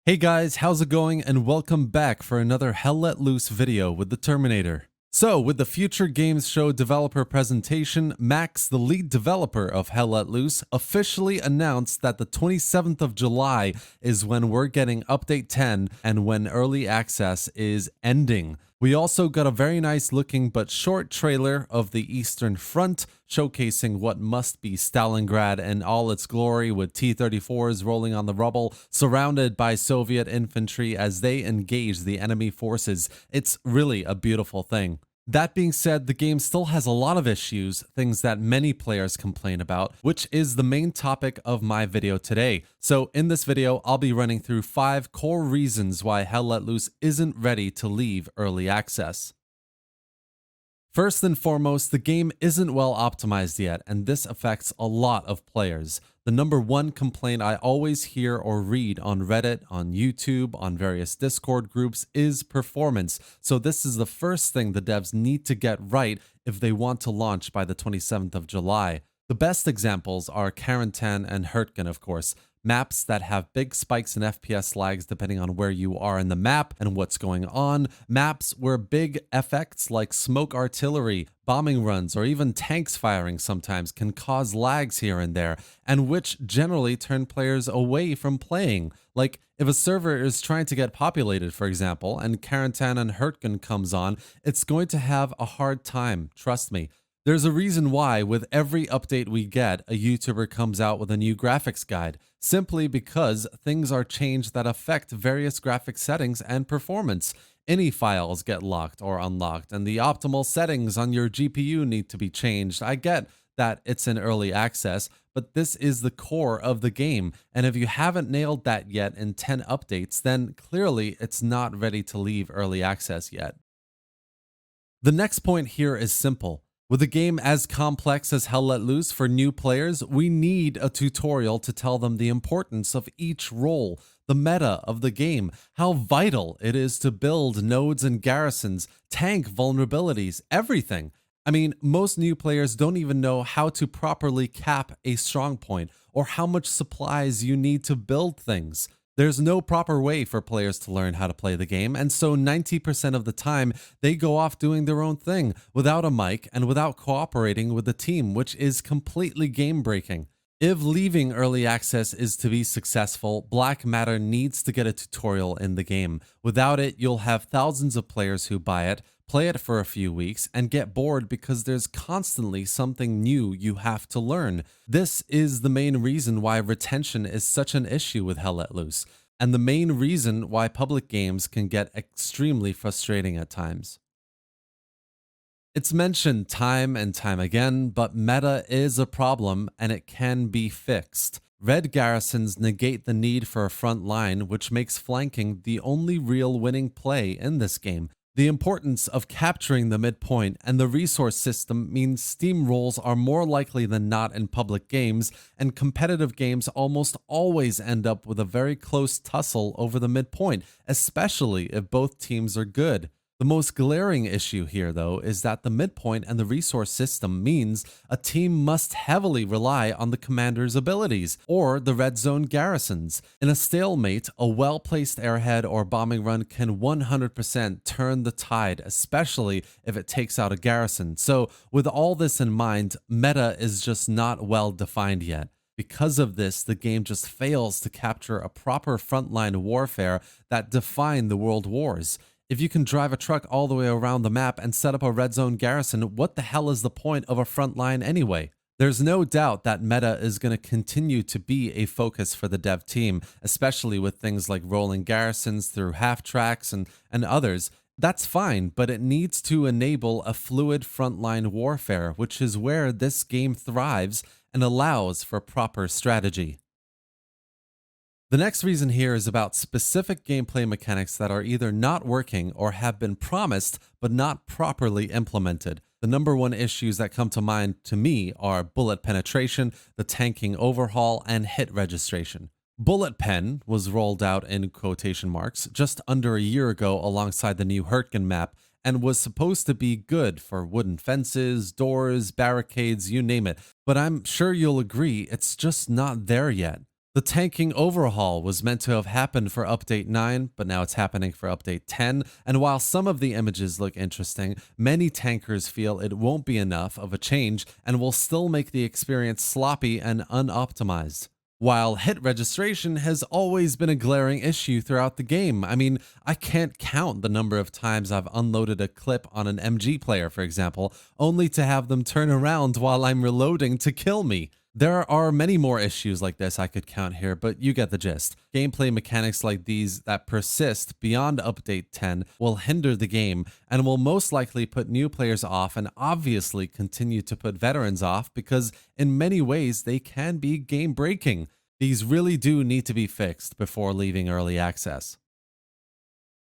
Hey guys, how's it going? And welcome back for another Hell Let Loose video with the Terminator. So, with the Future Games Show developer presentation, Max, the lead developer of Hell Let Loose, officially announced that the 27th of July is when we're getting Update 10 and when early access is ending. We also got a very nice looking but short trailer of the Eastern Front, showcasing what must be Stalingrad in all its glory, with T-34s rolling on the rubble, surrounded by Soviet infantry as they engage the enemy forces. It's really a beautiful thing. That being said, the game still has a lot of issues, things that many players complain about, which is the main topic of my video today. So in this video, I'll be running through 5 core reasons why Hell Let Loose isn't ready to leave early access. First and foremost, the game isn't well optimized yet, and this affects a lot of players. The number one complaint I always hear or read on Reddit, on YouTube, on various Discord groups is performance. So this is the first thing the devs need to get right if they want to launch by the 27th of July. The best examples are Karantan and Hurtgen, of course. Maps that have big spikes in FPS lags depending on where you are in the map and what's going on. Maps where big effects like smoke artillery, bombing runs, or even tanks firing sometimes can cause lags here and there, and which generally turn players away from playing. Like, if a server is trying to get populated, for example, and Karantan and Hurtgen comes on, it's going to have a hard time, trust me. There's a reason why, with every update we get, a YouTuber comes out with a new graphics guide, simply because things are changed that affect various graphic settings and performance. Any files get locked or unlocked, and the optimal settings on your GPU need to be changed. I get that it's in early access, but this is the core of the game, and if you haven't nailed that yet in 10 updates, then clearly it's not ready to leave early access yet. The next point here is simple. With a game as complex as Hell Let Loose, for new players, we need a tutorial to tell them the importance of each role, the meta of the game, how vital it is to build nodes and garrisons, tank vulnerabilities, everything. I mean, most new players don't even know how to properly cap a strong point or how much supplies you need to build things. There's no proper way for players to learn how to play the game, and so 90% of the time, they go off doing their own thing, without a mic and without cooperating with the team, which is completely game-breaking. If leaving early access is to be successful, Black Matter needs to get a tutorial in the game. Without it, you'll have thousands of players who buy it, play it for a few weeks, and get bored because there's constantly something new you have to learn. This is the main reason why retention is such an issue with Hell Let Loose, and the main reason why public games can get extremely frustrating at times. It's mentioned time and time again, but meta is a problem and it can be fixed. Red garrisons negate the need for a front line, which makes flanking the only real winning play in this game. The importance of capturing the midpoint and the resource system means steamrolls are more likely than not in public games, and competitive games almost always end up with a very close tussle over the midpoint, especially if both teams are good. The most glaring issue here, though, is that the midpoint and the resource system means a team must heavily rely on the commander's abilities, or the red zone garrisons. In a stalemate, a well-placed airhead or bombing run can 100% turn the tide, especially if it takes out a garrison. So, with all this in mind, meta is just not well defined yet. Because of this, the game just fails to capture a proper frontline warfare that defined the world wars. If you can drive a truck all the way around the map and set up a red zone garrison, what the hell is the point of a front line anyway? There's no doubt that meta is going to continue to be a focus for the dev team, especially with things like rolling garrisons through half tracks and others. That's fine, but it needs to enable a fluid frontline warfare, which is where this game thrives and allows for proper strategy. The next reason here is about specific gameplay mechanics that are either not working or have been promised but not properly implemented. The number one issues that come to mind to me are bullet penetration, the tanking overhaul, and hit registration. Bullet pen was rolled out in quotation marks just under a year ago alongside the new Hurtgen map and was supposed to be good for wooden fences, doors, barricades, you name it. But I'm sure you'll agree it's just not there yet. The tanking overhaul was meant to have happened for Update 9, but now it's happening for Update 10, and while some of the images look interesting, many tankers feel it won't be enough of a change and will still make the experience sloppy and unoptimized. While hit registration has always been a glaring issue throughout the game. I mean, I can't count the number of times I've unloaded a clip on an MG player, for example, only to have them turn around while I'm reloading to kill me. There are many more issues like this I could count here, but you get the gist. Gameplay mechanics like these that persist beyond Update 10 will hinder the game and will most likely put new players off and obviously continue to put veterans off because in many ways they can be game breaking. These really do need to be fixed before leaving early access.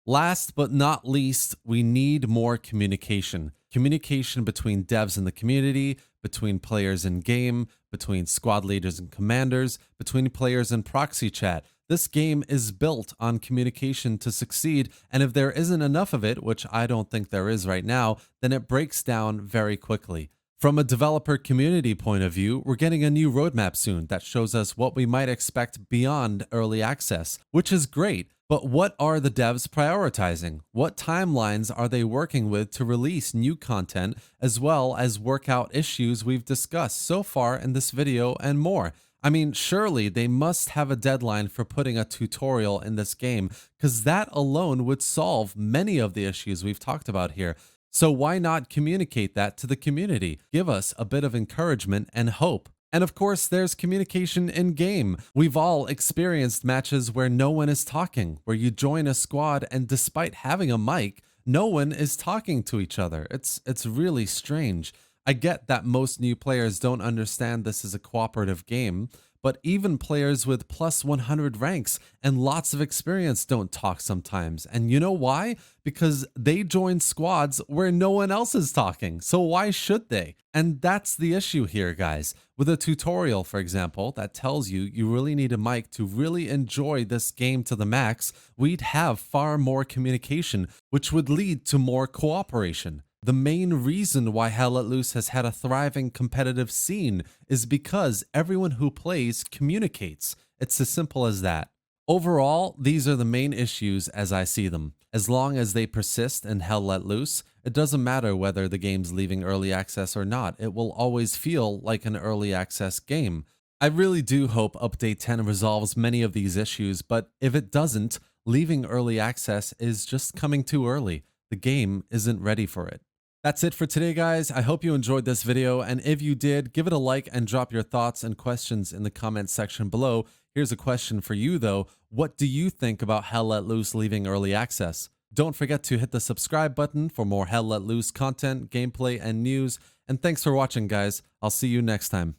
Last but not least, we need more communication. Communication between devs and the community, between players in game, between squad leaders and commanders, between players in proxy chat. This game is built on communication to succeed, and if there isn't enough of it, which I don't think there is right now, then it breaks down very quickly. From a developer community point of view, we're getting a new roadmap soon that shows us what we might expect beyond early access, which is great. But what are the devs prioritizing? What timelines are they working with to release new content, as well as work out issues we've discussed so far in this video and more? I mean, surely they must have a deadline for putting a tutorial in this game, because that alone would solve many of the issues we've talked about here. So why not communicate that to the community? Give us a bit of encouragement and hope. And of course, there's communication in game. We've all experienced matches where no one is talking, where you join a squad and despite having a mic, no one is talking to each other. It's really strange. I get that most new players don't understand this is a cooperative game, but even players with plus 100 ranks and lots of experience don't talk sometimes. And you know why? Because they join squads where no one else is talking. So why should they? And that's the issue here, guys. With a tutorial, for example, that tells you you really need a mic to really enjoy this game to the max, we'd have far more communication, which would lead to more cooperation. The main reason why Hell Let Loose has had a thriving competitive scene is because everyone who plays communicates. It's as simple as that. Overall, these are the main issues as I see them. As long as they persist in Hell Let Loose, it doesn't matter whether the game's leaving early access or not, it will always feel like an early access game. I really do hope Update 10 resolves many of these issues, but if it doesn't, leaving early access is just coming too early. The game isn't ready for it. That's it for today, guys. I hope you enjoyed this video, and if you did, give it a like and drop your thoughts and questions in the comments section below. Here's a question for you, though. What do you think about Hell Let Loose leaving early access? Don't forget to hit the subscribe button for more Hell Let Loose content, gameplay, and news. And thanks for watching, guys. I'll see you next time.